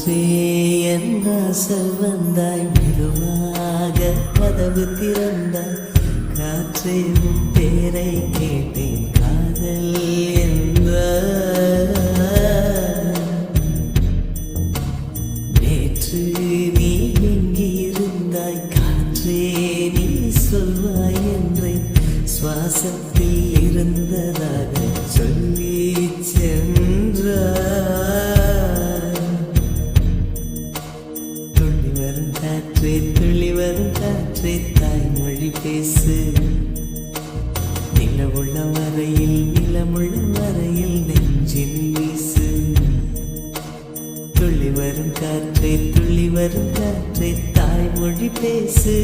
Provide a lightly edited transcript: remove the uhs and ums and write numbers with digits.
காற்றே என் வாசல் வந்தாய், மெதுவாக கதவு திறந்தாய். காற்றே உன் பேரை கேட்டேன், காதல் என்றாய். நேற்று நீ எங்கிருந்தாய், காற்றே நீ சொல்வாய் என்றேன். சுவாசத்தில் இருந்ததாக சொல்லி சென்றாய். துள்ளி வரும் காற்றே, துள்ளி வரும் காற்றே, தாய்மொழி பேசு. நிலவுள்ள வரையில், நிலமுள்ள வரையில் நெஞ்சில் வீசு. துள்ளி வரும் காற்றே, துள்ளி வரும் காற்றே, தாய்மொழி பேசு.